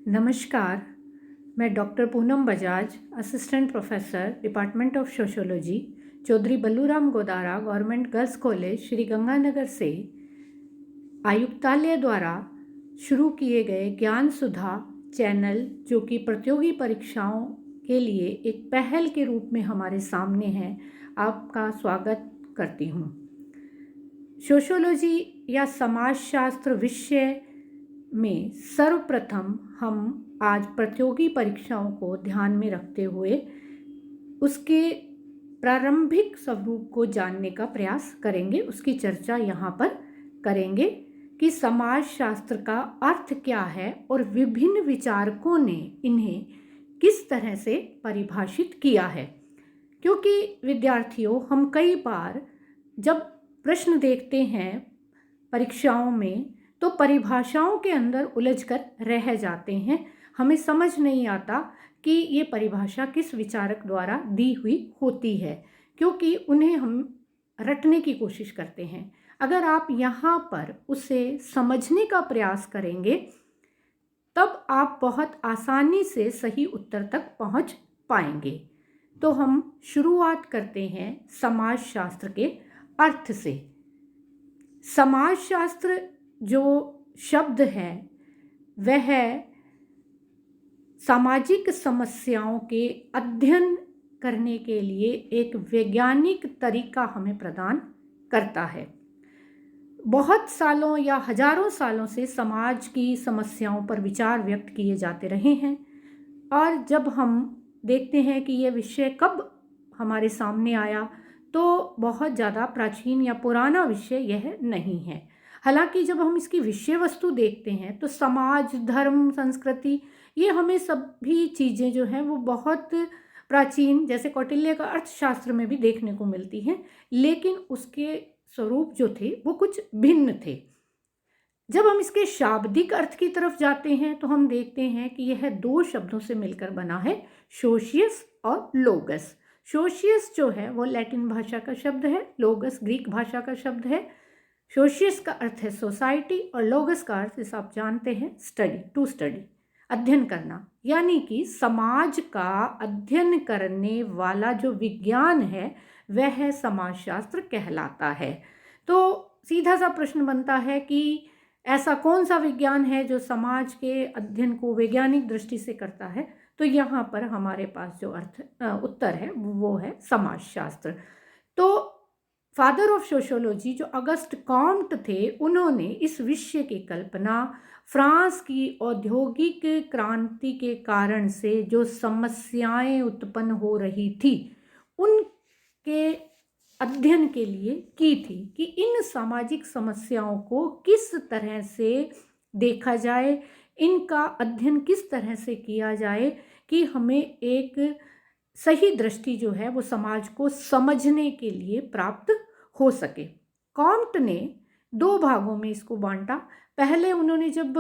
नमस्कार। मैं doctor Poonam Bajaj, assistant professor, department of sociology, Chaudhary Balluram Godara government girls college, Shri Ganganagar से आयुक्तालय द्वारा शुरू किए गए ज्ञान सुधा चैनल, जो कि प्रतियोगी परीक्षाओं के लिए एक पहल के रूप में हमारे सामने है, आपका स्वागत करती हूँ। सोशियोलॉजी या समाजशास्त्र विषय में सर्वप्रथम हम आज प्रतियोगी परीक्षाओं को ध्यान में रखते हुए उसके प्रारंभिक स्वरूप को जानने का प्रयास करेंगे। उसकी चर्चा यहाँ पर करेंगे कि समाजशास्त्र का अर्थ क्या है और विभिन्न विचारकों ने इन्हें किस तरह से परिभाषित किया है। क्योंकि विद्यार्थियों, हम कई बार जब प्रश्न देखते हैं परीक्षाओं में तो परिभाषाओं के अंदर उलझकर रह जाते हैं। हमें समझ नहीं आता कि ये परिभाषा किस विचारक द्वारा दी हुई होती है, क्योंकि उन्हें हम रटने की कोशिश करते हैं। अगर आप यहाँ पर उसे समझने का प्रयास करेंगे तब आप बहुत आसानी से सही उत्तर तक पहुँच पाएंगे। तो हम शुरुआत करते हैं समाजशास्त्र के अर्थ से। समाजशास्त्र जो शब्द है वह सामाजिक समस्याओं के अध्ययन करने के लिए एक वैज्ञानिक तरीका हमें प्रदान करता है। बहुत सालों या हजारों सालों से समाज की समस्याओं पर विचार व्यक्त किए जाते रहे हैं, और जब हम देखते हैं कि यह विषय कब हमारे सामने आया तो बहुत ज़्यादा प्राचीन या पुराना विषय यह नहीं है। हालांकि जब हम इसकी विषय वस्तु देखते हैं तो समाज, धर्म, संस्कृति, ये हमें सभी चीज़ें जो हैं वो बहुत प्राचीन, जैसे कौटिल्य का अर्थशास्त्र में भी देखने को मिलती हैं, लेकिन उसके स्वरूप जो थे वो कुछ भिन्न थे। जब हम इसके शाब्दिक अर्थ की तरफ जाते हैं तो हम देखते हैं कि यह दो शब्दों से मिलकर बना है, सोशियस और लोगस। सोशियस जो है वो लैटिन भाषा का शब्द है, लोगस ग्रीक भाषा का शब्द है। सोशियस का अर्थ है सोसाइटी और लोगस का अर्थ, जैसा आप जानते हैं, स्टडी, टू स्टडी, अध्ययन करना। यानी कि समाज का अध्ययन करने वाला जो विज्ञान है वह समाजशास्त्र कहलाता है। तो सीधा सा प्रश्न बनता है कि ऐसा कौन सा विज्ञान है जो समाज के अध्ययन को वैज्ञानिक दृष्टि से करता है। तो यहाँ पर हमारे पास जो उत्तर है वो है समाजशास्त्र। तो फादर ऑफ सोशियोलॉजी जो अगस्ट कॉम्ट थे, उन्होंने इस विषय की कल्पना फ्रांस की औद्योगिक क्रांति के कारण से जो समस्याएं उत्पन्न हो रही थी उनके अध्ययन के लिए की थी कि इन सामाजिक समस्याओं को किस तरह से देखा जाए, इनका अध्ययन किस तरह से किया जाए कि हमें एक सही दृष्टि जो है वो समाज को समझने के लिए प्राप्त हो सके। कॉम्ट ने दो भागों में इसको बांटा। पहले उन्होंने जब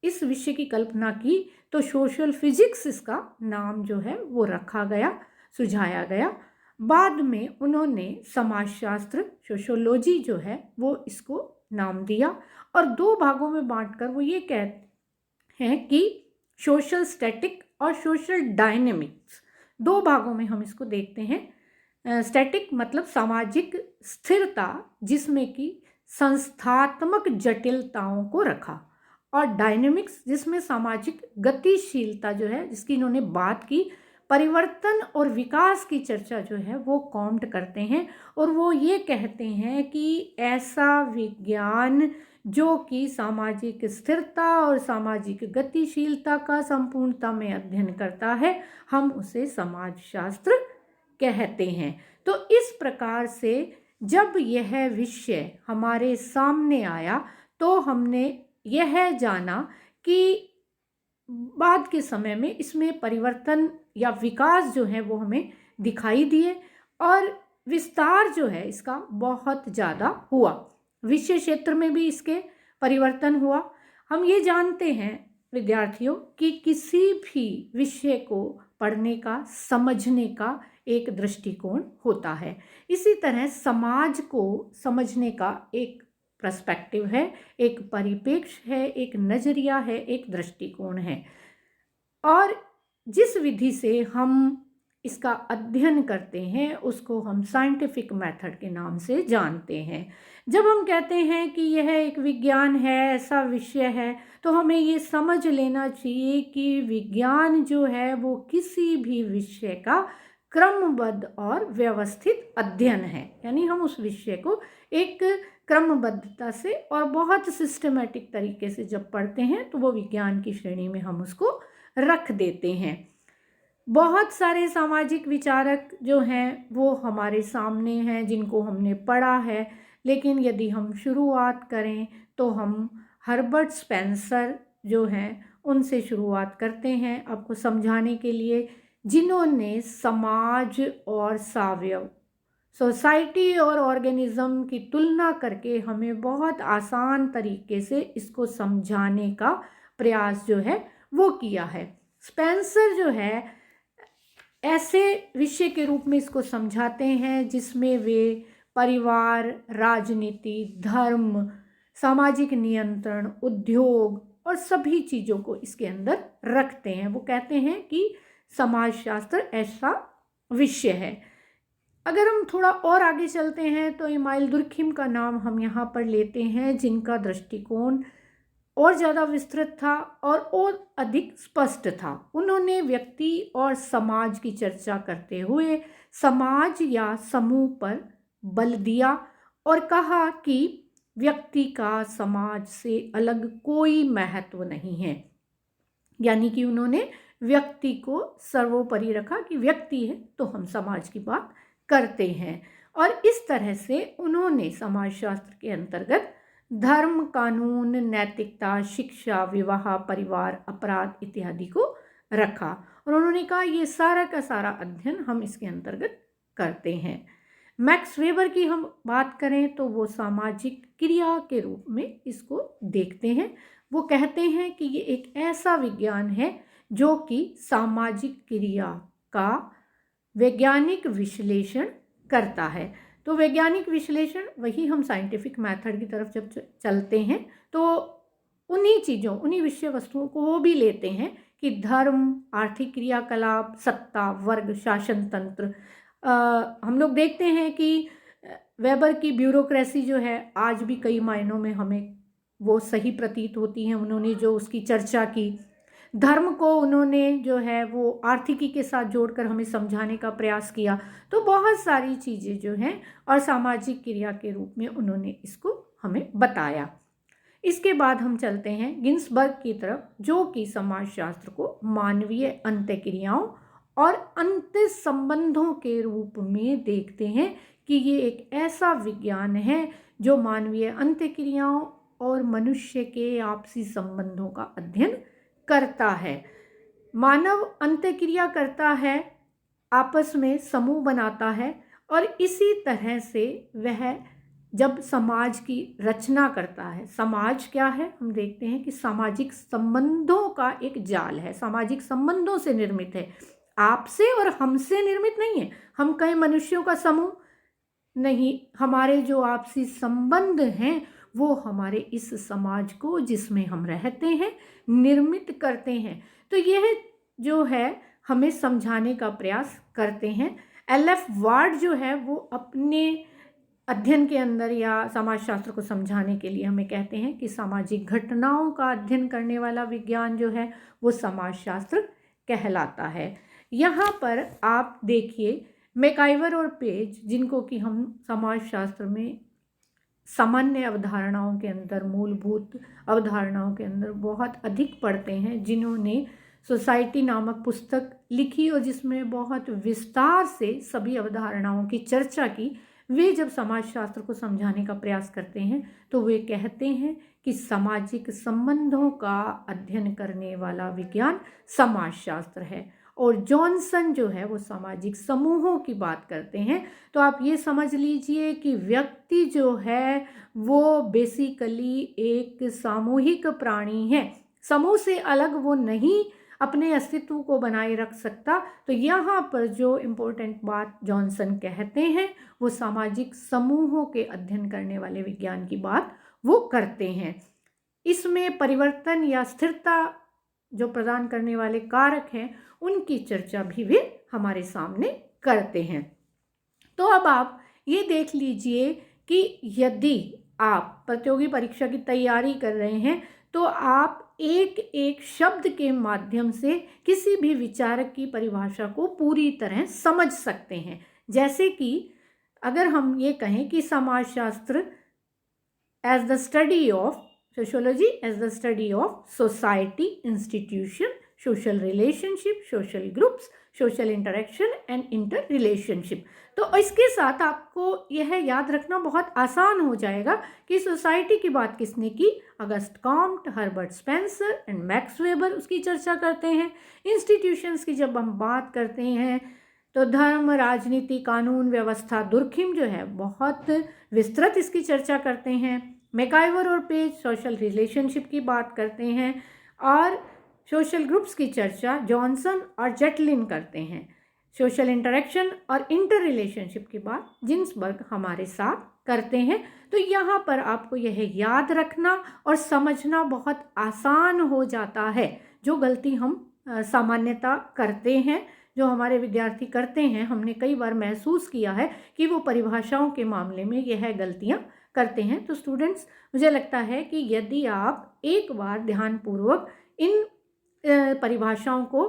इस विषय की कल्पना की तो सोशल फिजिक्स इसका नाम जो है वो रखा गया, सुझाया गया। बाद में उन्होंने समाजशास्त्र, सोशियोलॉजी जो है वो इसको नाम दिया, और दो भागों में बांटकर वो ये कहते हैं कि सोशल स्टैटिक और सोशल डायनेमिक्स, दो भागों में हम इसको देखते हैं। स्टैटिक मतलब सामाजिक स्थिरता, जिसमें कि संस्थात्मक जटिलताओं को रखा, और डायनेमिक्स जिसमें सामाजिक गतिशीलता जो है, जिसकी इन्होंने बात की, परिवर्तन और विकास की चर्चा जो है वो कॉम्ट करते हैं। और वो ये कहते हैं कि ऐसा विज्ञान जो कि सामाजिक स्थिरता और सामाजिक गतिशीलता का संपूर्णता में अध्ययन करता है, हम उसे समाजशास्त्र कहते हैं। तो इस प्रकार से जब यह विषय हमारे सामने आया तो हमने यह जाना कि बाद के समय में इसमें परिवर्तन या विकास जो है वो हमें दिखाई दिए, और विस्तार जो है इसका बहुत ज़्यादा हुआ। विषय क्षेत्र में भी इसके परिवर्तन हुआ। हम ये जानते हैं विद्यार्थियों कि किसी भी विषय को पढ़ने का, समझने का एक दृष्टिकोण होता है। इसी तरह समाज को समझने का एक पर्सपेक्टिव है, एक परिप्रेक्ष्य है, एक नज़रिया है, एक दृष्टिकोण है। और जिस विधि से हम इसका अध्ययन करते हैं उसको हम साइंटिफिक मेथड के नाम से जानते हैं। जब हम कहते हैं कि यह एक विज्ञान है, ऐसा विषय है, तो हमें ये समझ लेना चाहिए कि विज्ञान जो है वो किसी भी विषय का क्रमबद्ध और व्यवस्थित अध्ययन है। यानी हम उस विषय को एक क्रमबद्धता से और बहुत सिस्टमेटिक तरीके से जब पढ़ते हैं तो वो विज्ञान की श्रेणी में हम उसको रख देते हैं। बहुत सारे सामाजिक विचारक जो हैं वो हमारे सामने हैं जिनको हमने पढ़ा है, लेकिन यदि हम शुरुआत करें तो हम हर्बर्ट स्पेंसर जो हैं उनसे शुरुआत करते हैं आपको समझाने के लिए, जिन्होंने समाज और सावयव, सोसाइटी और ऑर्गेनिज्म की तुलना करके हमें बहुत आसान तरीके से इसको समझाने का प्रयास जो है वो किया है। स्पेंसर जो है ऐसे विषय के रूप में इसको समझाते हैं जिसमें वे परिवार, राजनीति, धर्म, सामाजिक नियंत्रण, उद्योग और सभी चीज़ों को इसके अंदर रखते हैं। वो कहते हैं कि समाजशास्त्र ऐसा विषय है। अगर हम थोड़ा और आगे चलते हैं तो इमाइल दुर्खिम का नाम हम यहाँ पर लेते हैं, जिनका दृष्टिकोण और ज़्यादा विस्तृत था और अधिक स्पष्ट था। उन्होंने व्यक्ति और समाज की चर्चा करते हुए समाज या समूह पर बल दिया और कहा कि व्यक्ति का समाज से अलग कोई महत्व नहीं है। यानी कि उन्होंने व्यक्ति को सर्वोपरि रखा कि व्यक्ति है तो हम समाज की बात करते हैं। और इस तरह से उन्होंने समाजशास्त्र के अंतर्गत धर्म, कानून, नैतिकता, शिक्षा, विवाह, परिवार, अपराध इत्यादि को रखा और उन्होंने कहा ये सारा का सारा अध्ययन हम इसके अंतर्गत करते हैं। मैक्स वेबर की हम बात करें तो वो सामाजिक क्रिया के रूप में इसको देखते हैं। वो कहते हैं कि ये एक ऐसा विज्ञान है जो कि सामाजिक क्रिया का वैज्ञानिक विश्लेषण करता है। तो वैज्ञानिक विश्लेषण वही हम साइंटिफिक मेथड की तरफ जब चलते हैं तो उन्हीं चीज़ों, उन्हीं विषय वस्तुओं को वो भी लेते हैं कि धर्म, आर्थिक क्रियाकलाप, सत्ता, वर्ग, शासन तंत्र। हम लोग देखते हैं कि वेबर की ब्यूरोक्रेसी जो है आज भी कई मायनों में हमें वो सही प्रतीत होती है। उन्होंने जो उसकी चर्चा की, धर्म को उन्होंने जो है वो आर्थिकी के साथ जोड़कर हमें समझाने का प्रयास किया। तो बहुत सारी चीज़ें जो हैं और सामाजिक क्रिया के रूप में उन्होंने इसको हमें बताया। इसके बाद हम चलते हैं गिन्सबर्ग की तरफ, जो कि समाजशास्त्र को मानवीय अंतःक्रियाओं और अंतः संबंधों के रूप में देखते हैं कि ये एक ऐसा विज्ञान है जो मानवीय अंतःक्रियाओं और मनुष्य के आपसी संबंधों का अध्ययन करता है। मानव अंतःक्रिया करता है, आपस में समूह बनाता है और इसी तरह से वह जब समाज की रचना करता है, समाज क्या है, हम देखते हैं कि सामाजिक संबंधों का एक जाल है, सामाजिक संबंधों से निर्मित है, आपसे और हमसे निर्मित नहीं है। हम कई मनुष्यों का समूह नहीं, हमारे जो आपसी संबंध हैं वो हमारे इस समाज को जिसमें हम रहते हैं निर्मित करते हैं। तो यह जो है हमें समझाने का प्रयास करते हैं। एल.एफ. वार्ड जो है वो अपने अध्ययन के अंदर या समाजशास्त्र को समझाने के लिए हमें कहते हैं कि सामाजिक घटनाओं का अध्ययन करने वाला विज्ञान जो है वो समाजशास्त्र कहलाता है। यहाँ पर आप देखिए मैकाइवर और पेज, जिनको कि हम समाजशास्त्र में सामान्य अवधारणाओं के अंदर, मूलभूत अवधारणाओं के अंदर बहुत अधिक पढ़ते हैं, जिन्होंने सोसाइटी नामक पुस्तक लिखी और जिसमें बहुत विस्तार से सभी अवधारणाओं की चर्चा की। वे जब समाजशास्त्र को समझाने का प्रयास करते हैं तो वे कहते हैं कि सामाजिक संबंधों का अध्ययन करने वाला विज्ञान समाजशास्त्र है। और जॉनसन जो है वो सामाजिक समूहों की बात करते हैं। तो आप ये समझ लीजिए कि व्यक्ति जो है वो बेसिकली एक सामूहिक प्राणी है, समूह से अलग वो नहीं अपने अस्तित्व को बनाए रख सकता। तो यहाँ पर जो इम्पोर्टेंट बात जॉनसन कहते हैं वो सामाजिक समूहों के अध्ययन करने वाले विज्ञान की बात वो करते हैं। इसमें परिवर्तन या स्थिरता जो प्रदान करने वाले कारक हैं उनकी चर्चा भी वे हमारे सामने करते हैं। तो अब आप ये देख लीजिए कि यदि आप प्रतियोगी परीक्षा की तैयारी कर रहे हैं तो आप एक एक शब्द के माध्यम से किसी भी विचारक की परिभाषा को पूरी तरह समझ सकते हैं। जैसे कि अगर हम ये कहें कि समाजशास्त्र as the study of sociology as the study of society, institution, social relationship, social groups, social interaction and interrelationship। तो इसके साथ आपको यह याद रखना बहुत आसान हो जाएगा कि सोसाइटी की बात किसने की, August Comte, Herbert Spencer and max weber उसकी चर्चा करते हैं। इंस्टीट्यूशंस की जब हम बात करते हैं तो धर्म, राजनीति, कानून व्यवस्था, दुर्खिम जो है बहुत विस्तृत इसकी चर्चा करते हैं। मैकाइवर और पेज सोशल रिलेशनशिप की बात करते हैं और सोशल ग्रुप्स की चर्चा जॉनसन और जेटलिन करते हैं। सोशल इंटरेक्शन और इंटर रिलेशनशिप की बात जिन्सबर्ग हमारे साथ करते हैं। तो यहाँ पर आपको यह याद रखना और समझना बहुत आसान हो जाता है। जो गलती हम सामान्यतः करते हैं, जो हमारे विद्यार्थी करते हैं, हमने कई बार महसूस किया है कि वो परिभाषाओं के मामले में यह गलतियाँ करते हैं। तो स्टूडेंट्स, मुझे लगता है कि यदि आप एक बार ध्यानपूर्वक इन परिभाषाओं को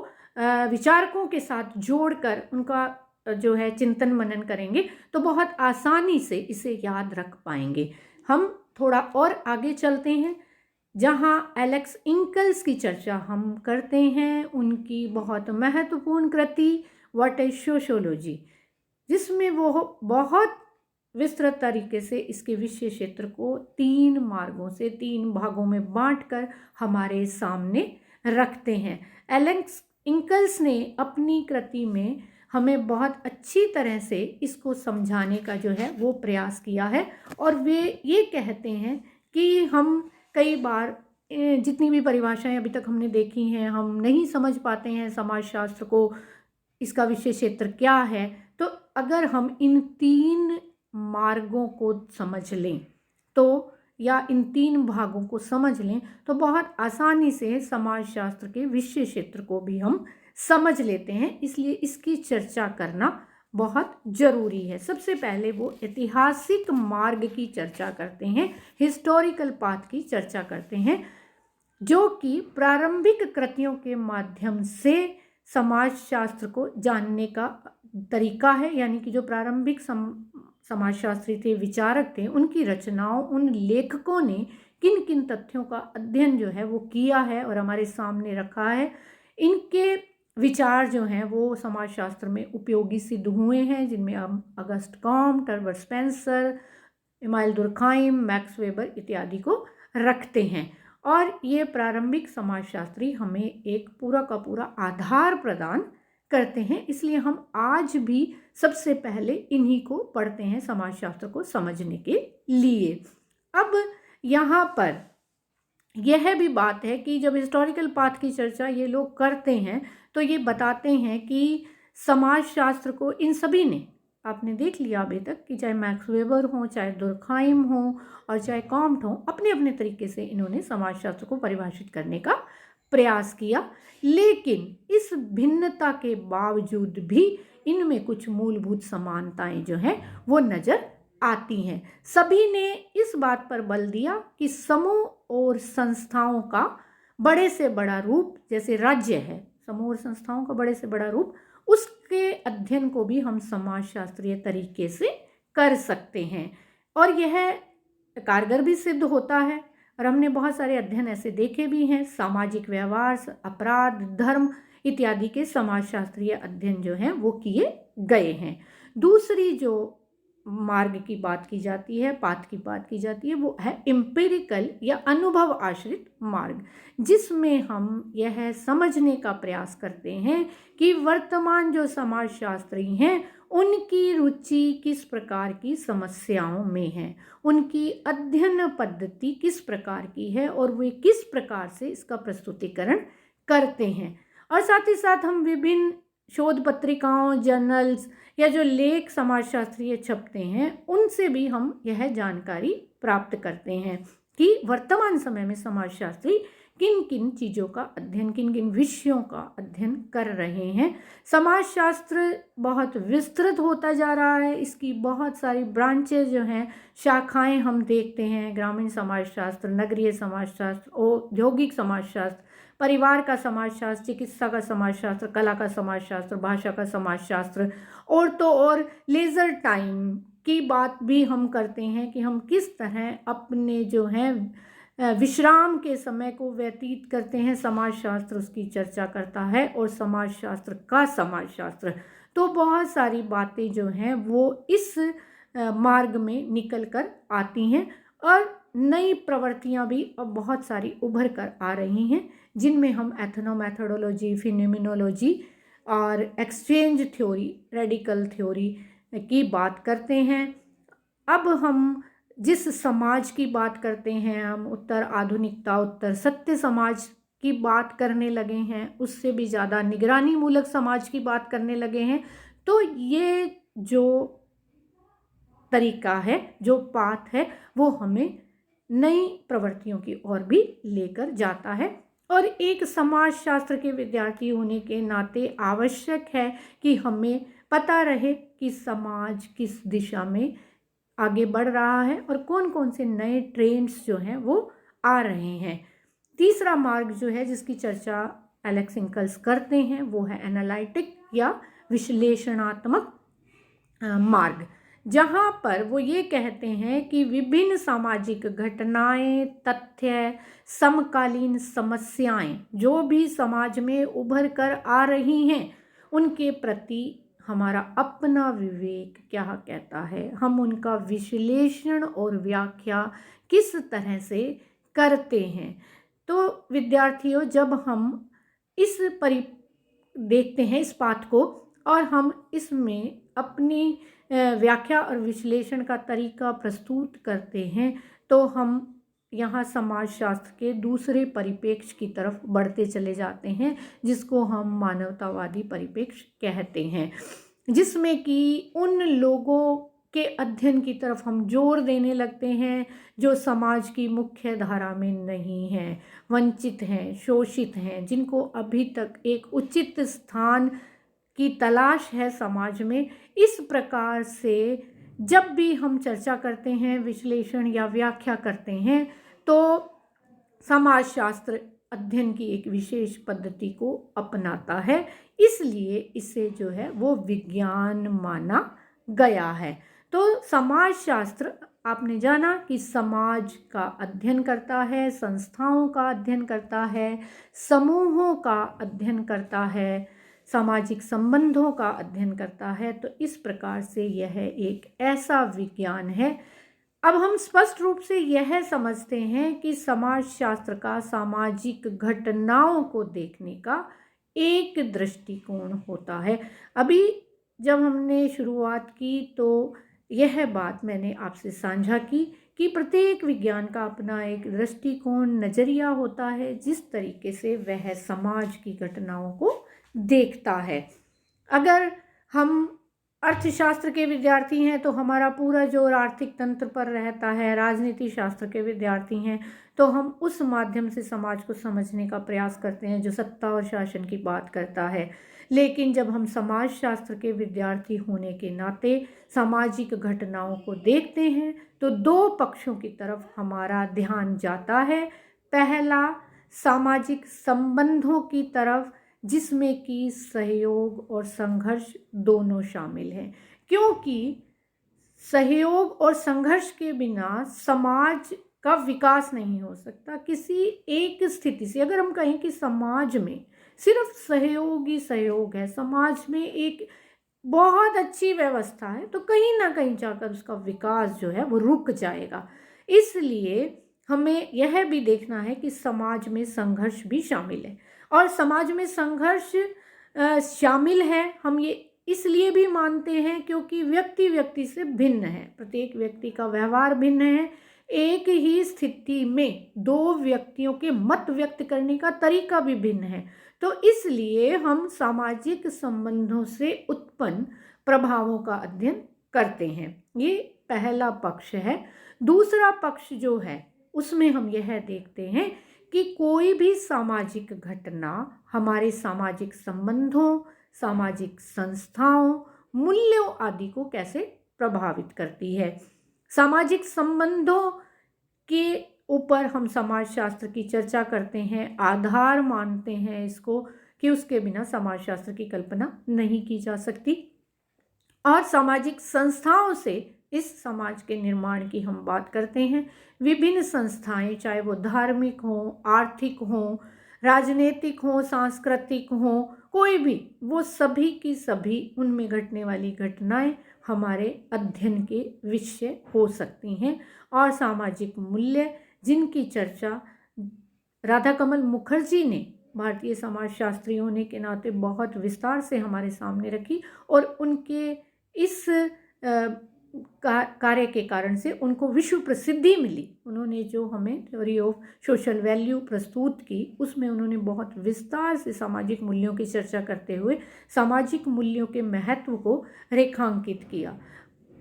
विचारकों के साथ जोड़कर उनका जो है चिंतन मनन करेंगे तो बहुत आसानी से इसे याद रख पाएंगे। हम थोड़ा और आगे चलते हैं जहां एलेक्स इंकल्स की चर्चा हम करते हैं। उनकी बहुत महत्वपूर्ण कृति व्हाट इज सोशियोलॉजी, जिसमें वो बहुत विस्तृत तरीके से इसके विषय क्षेत्र को 3 मार्गों से 3 भागों में बांटकर हमारे सामने रखते हैं। एलेक्स इंकल्स ने अपनी कृति में हमें बहुत अच्छी तरह से इसको समझाने का जो है वो प्रयास किया है और वे ये कहते हैं कि हम कई बार जितनी भी परिभाषाएं अभी तक हमने देखी हैं हम नहीं समझ पाते हैं समाजशास्त्र को, इसका विषय क्षेत्र क्या है। तो अगर हम इन 3 मार्गों को समझ लें तो या इन 3 भागों को समझ लें तो बहुत आसानी से समाजशास्त्र के विषय क्षेत्र को भी हम समझ लेते हैं। इसलिए इसकी चर्चा करना बहुत ज़रूरी है। सबसे पहले वो ऐतिहासिक मार्ग की चर्चा करते हैं, हिस्टोरिकल पाथ की चर्चा करते हैं, जो कि प्रारंभिक कृतियों के माध्यम से समाजशास्त्र को जानने का तरीका है। यानी कि जो प्रारंभिक समाजशास्त्री थे, विचारक थे, उनकी रचनाओं, उन लेखकों ने किन किन तथ्यों का अध्ययन जो है वो किया है और हमारे सामने रखा है। इनके विचार जो हैं वो समाजशास्त्र में उपयोगी सिद्ध हुए हैं, जिनमें हम August Comte, Herbert Spencer, email दुर्खाइम, max weber इत्यादि को रखते हैं। और ये प्रारंभिक समाजशास्त्री हमें एक पूरा का पूरा आधार प्रदान करते हैं। इसलिए हम आज भी सबसे पहले इन्हीं को पढ़ते हैं समाजशास्त्र को समझने के लिए। अब यहाँ पर यह भी बात है कि जब हिस्टोरिकल पाथ की चर्चा ये लोग करते हैं तो ये बताते हैं कि समाजशास्त्र को इन सभी ने, आपने देख लिया अभी तक कि चाहे मैक्स वेबर हो, चाहे दुर्खाइम हो और चाहे कॉम्ट हो, अपने अपने तरीके से इन्होंने समाजशास्त्र को परिभाषित करने का प्रयास किया। लेकिन इस भिन्नता के बावजूद भी इनमें कुछ मूलभूत समानताएं जो हैं वो नज़र आती हैं। सभी ने इस बात पर बल दिया कि समूह और संस्थाओं का बड़े से बड़ा रूप, जैसे राज्य है, समूह और संस्थाओं का बड़े से बड़ा रूप, उसके अध्ययन को भी हम समाजशास्त्रीय तरीके से कर सकते हैं और यह कारगर भी सिद्ध होता है। और हमने बहुत सारे अध्ययन ऐसे देखे भी हैं, सामाजिक व्यवहार, अपराध, धर्म इत्यादि के समाजशास्त्रीय अध्ययन जो हैं वो किए गए हैं। दूसरी जो मार्ग की बात की जाती है, पाथ की बात की जाती है, वो है एम्पिरिकल या अनुभव आश्रित मार्ग, जिसमें हम यह समझने का प्रयास करते हैं कि वर्तमान जो समाजशास्त्री हैं उनकी रुचि किस प्रकार की समस्याओं में है, उनकी अध्ययन पद्धति किस प्रकार की है और वे किस प्रकार से इसका प्रस्तुतिकरण करते हैं। और साथ ही साथ हम विभिन्न शोध पत्रिकाओं, जर्नल्स या जो लेख समाजशास्त्रीय छपते हैं उनसे भी हम यह जानकारी प्राप्त करते हैं कि वर्तमान समय में समाजशास्त्री किन किन चीज़ों का अध्ययन, किन किन विषयों का अध्ययन कर रहे हैं। समाजशास्त्र बहुत विस्तृत होता जा रहा है, इसकी बहुत सारी ब्रांचेज जो हैं, शाखाएं हम देखते हैं। ग्रामीण समाजशास्त्र, नगरीय समाजशास्त्र, औद्योगिक समाजशास्त्र, परिवार का समाजशास्त्र, चिकित्सा का समाजशास्त्र, कला का समाजशास्त्र, भाषा का समाजशास्त्र, और तो और लेज़र टाइम की बात भी हम करते हैं कि हम किस तरह अपने जो हैं विश्राम के समय को व्यतीत करते हैं। समाजशास्त्र उसकी चर्चा करता है, और समाजशास्त्र का समाजशास्त्र। तो बहुत सारी बातें जो हैं वो इस मार्ग में निकल कर आती हैं, और नई प्रवृत्तियां भी अब बहुत सारी उभर कर आ रही हैं, जिनमें हम एथनोमेथोडोलॉजी, फिनोमिनोलॉजी और एक्सचेंज थ्योरी, रेडिकल थ्योरी की बात करते हैं। अब हम जिस समाज की बात करते हैं, हम उत्तर आधुनिकता, उत्तर सत्य समाज की बात करने लगे हैं, उससे भी ज़्यादा निगरानी मूलक समाज की बात करने लगे हैं। तो ये जो तरीका है, जो पाथ है, वो हमें नई प्रवृत्तियों की ओर भी लेकर जाता है। और एक समाजशास्त्र के विद्यार्थी होने के नाते आवश्यक है कि हमें पता रहे कि समाज किस दिशा में आगे बढ़ रहा है और कौन कौन से नए ट्रेंड्स जो हैं वो आ रहे हैं। तीसरा मार्ग जो है जिसकी चर्चा एलेक्स इंकल्स करते हैं, वो है एनालिटिक या विश्लेषणात्मक मार्ग, जहाँ पर वो ये कहते हैं कि विभिन्न सामाजिक घटनाएं, तथ्य, समकालीन समस्याएं जो भी समाज में उभर कर आ रही हैं, उनके प्रति हमारा अपना विवेक क्या कहता है, हम उनका विश्लेषण और व्याख्या किस तरह से करते हैं। तो विद्यार्थियों, जब हम इस देखते हैं इस पाठ को, और हम इसमें अपनी व्याख्या और विश्लेषण का तरीका प्रस्तुत करते हैं, तो हम यहाँ समाजशास्त्र के दूसरे परिप्रेक्ष्य की तरफ बढ़ते चले जाते हैं, जिसको हम मानवतावादी परिप्रेक्ष्य कहते हैं, जिसमें कि उन लोगों के अध्ययन की तरफ हम जोर देने लगते हैं जो समाज की मुख्य धारा में नहीं हैं, वंचित हैं, शोषित हैं, जिनको अभी तक एक उचित स्थान की तलाश है समाज में। इस प्रकार से जब भी हम चर्चा करते हैं, विश्लेषण या व्याख्या करते हैं, तो समाजशास्त्र अध्ययन की एक विशेष पद्धति को अपनाता है, इसलिए इसे जो है वो विज्ञान माना गया है। तो समाजशास्त्र, आपने जाना कि समाज का अध्ययन करता है, संस्थाओं का अध्ययन करता है, समूहों का अध्ययन करता है, सामाजिक संबंधों का अध्ययन करता है। तो इस प्रकार से यह एक ऐसा विज्ञान है। अब हम स्पष्ट रूप से यह समझते हैं कि समाजशास्त्र का सामाजिक घटनाओं को देखने का एक दृष्टिकोण होता है। अभी जब हमने शुरुआत की तो यह बात मैंने आपसे साझा की कि प्रत्येक विज्ञान का अपना एक दृष्टिकोण, नज़रिया होता है, जिस तरीके से वह समाज की घटनाओं को देखता है। अगर हम अर्थशास्त्र के विद्यार्थी हैं तो हमारा पूरा जोर आर्थिक तंत्र पर रहता है, राजनीति शास्त्र के विद्यार्थी हैं तो हम उस माध्यम से समाज को समझने का प्रयास करते हैं जो सत्ता और शासन की बात करता है। लेकिन जब हम समाजशास्त्र के विद्यार्थी होने के नाते सामाजिक घटनाओं को देखते हैं तो दो पक्षों की तरफ हमारा ध्यान जाता है। पहला, सामाजिक संबंधों की तरफ, जिसमें कि सहयोग और संघर्ष दोनों शामिल हैं, क्योंकि सहयोग और संघर्ष के बिना समाज का विकास नहीं हो सकता। किसी एक स्थिति से अगर हम कहें कि समाज में सिर्फ सहयोग ही सहयोग है, समाज में एक बहुत अच्छी व्यवस्था है, तो कहीं ना कहीं जाकर उसका विकास जो है वो रुक जाएगा। इसलिए हमें यह भी देखना है कि समाज में संघर्ष भी शामिल है, और समाज में संघर्ष शामिल है हम ये इसलिए भी मानते हैं क्योंकि व्यक्ति व्यक्ति से भिन्न है, प्रत्येक व्यक्ति का व्यवहार भिन्न है। एक ही स्थिति में दो व्यक्तियों के मत व्यक्त करने का तरीका भी भिन्न है, तो इसलिए हम सामाजिक संबंधों से उत्पन्न प्रभावों का अध्ययन करते हैं। ये पहला पक्ष है। दूसरा पक्ष जो है उसमें हम यह देखते हैं कि कोई भी सामाजिक घटना हमारे सामाजिक संबंधों, सामाजिक संस्थाओं, मूल्यों आदि को कैसे प्रभावित करती है। सामाजिक संबंधों के ऊपर हम समाजशास्त्र की चर्चा करते हैं, आधार मानते हैं इसको कि उसके बिना समाजशास्त्र की कल्पना नहीं की जा सकती। और सामाजिक संस्थाओं से इस समाज के निर्माण की हम बात करते हैं। विभिन्न संस्थाएं, चाहे वो धार्मिक हों, आर्थिक हों, राजनीतिक हों, सांस्कृतिक हों, कोई भी, वो सभी की सभी उनमें घटने वाली घटनाएं हमारे अध्ययन के विषय हो सकती हैं। और सामाजिक मूल्य जिनकी चर्चा राधाकमल मुखर्जी ने, भारतीय समाजशास्त्रियों ने के नाते बहुत विस्तार से हमारे सामने रखी, और उनके इस कार्य के कारण से उनको विश्व प्रसिद्धि मिली। उन्होंने जो हमें थ्योरी ऑफ सोशल वैल्यू प्रस्तुत की, उसमें उन्होंने बहुत विस्तार से सामाजिक मूल्यों की चर्चा करते हुए सामाजिक मूल्यों के महत्व को रेखांकित किया।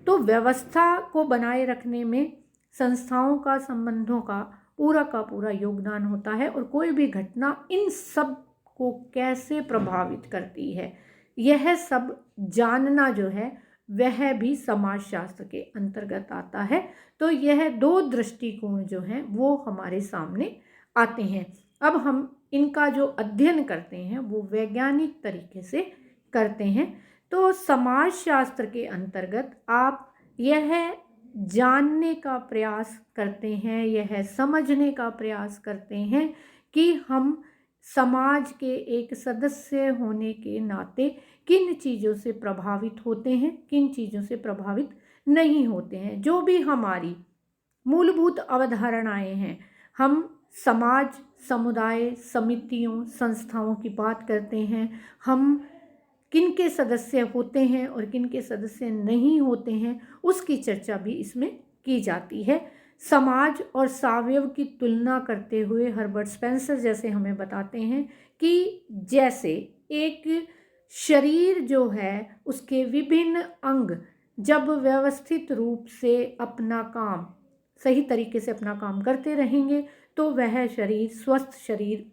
तो व्यवस्था को बनाए रखने में संस्थाओं का, संबंधों का पूरा योगदान होता है, और कोई भी घटना इन सब को कैसे प्रभावित करती है, यह सब जानना जो है वह भी समाजशास्त्र के अंतर्गत आता है। तो यह दो दृष्टिकोण जो हैं वो हमारे सामने आते हैं। अब हम इनका जो अध्ययन करते हैं वो वैज्ञानिक तरीके से करते हैं। तो समाजशास्त्र के अंतर्गत आप यह जानने का प्रयास करते हैं, यह समझने का प्रयास करते हैं कि हम समाज के एक सदस्य होने के नाते किन चीज़ों से प्रभावित होते हैं, किन चीज़ों से प्रभावित नहीं होते हैं। जो भी हमारी मूलभूत अवधारणाएं हैं, हम समाज, समुदाय, समितियों, संस्थाओं की बात करते हैं, हम किन के सदस्य होते हैं और किन के सदस्य नहीं होते हैं, उसकी चर्चा भी इसमें की जाती है। समाज और सावयव की तुलना करते हुए हर्बर्ट स्पेंसर जैसे हमें बताते हैं कि जैसे एक शरीर जो है उसके विभिन्न अंग जब व्यवस्थित रूप से अपना काम, सही तरीके से अपना काम करते रहेंगे तो वह शरीर स्वस्थ शरीर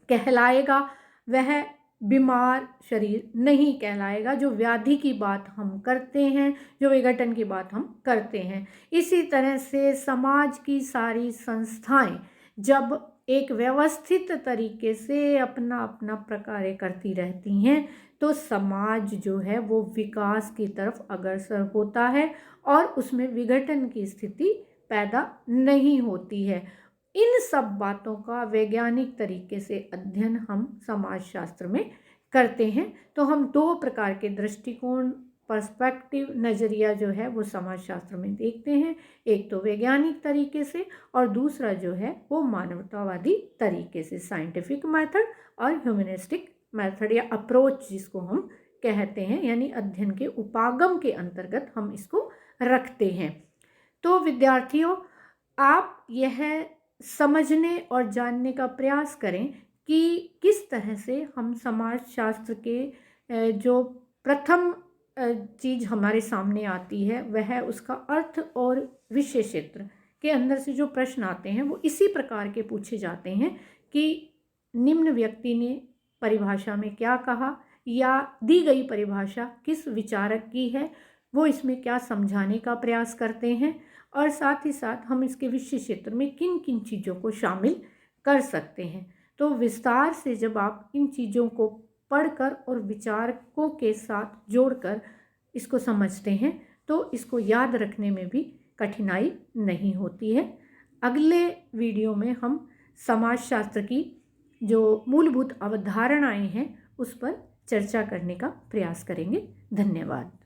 कहलाएगा, वह बीमार शरीर नहीं कहलाएगा। जो व्याधि की बात हम करते हैं, जो विघटन की बात हम करते हैं, इसी तरह से समाज की सारी संस्थाएं जब एक व्यवस्थित तरीके से अपना अपना प्रकार्य करती रहती हैं तो समाज जो है वो विकास की तरफ अग्रसर होता है और उसमें विघटन की स्थिति पैदा नहीं होती है। इन सब बातों का वैज्ञानिक तरीके से अध्ययन हम समाजशास्त्र में करते हैं। तो हम दो प्रकार के दृष्टिकोण, पर्सपेक्टिव, नज़रिया जो है वो समाजशास्त्र में देखते हैं। एक तो वैज्ञानिक तरीके से और दूसरा जो है वो मानवतावादी तरीके से, साइंटिफिक मेथड और ह्यूमनिस्टिक मेथड या अप्रोच जिसको हम कहते हैं, यानी अध्ययन के उपागम के अंतर्गत हम इसको रखते हैं। तो विद्यार्थियों, आप यह समझने और जानने का प्रयास करें कि किस तरह से हम समाजशास्त्र के जो प्रथम चीज़ हमारे सामने आती है वह उसका अर्थ और विषय क्षेत्र के अंदर से जो प्रश्न आते हैं वो इसी प्रकार के पूछे जाते हैं कि निम्न व्यक्ति ने परिभाषा में क्या कहा, या दी गई परिभाषा किस विचारक की है, वो इसमें क्या समझाने का प्रयास करते हैं, और साथ ही साथ हम इसके विषय क्षेत्र में किन किन चीज़ों को शामिल कर सकते हैं। तो विस्तार से जब आप इन चीज़ों को पढ़कर और विचारकों के साथ जोड़कर इसको समझते हैं तो इसको याद रखने में भी कठिनाई नहीं होती है। अगले वीडियो में हम समाजशास्त्र की जो मूलभूत अवधारणाएं हैं उस पर चर्चा करने का प्रयास करेंगे। धन्यवाद।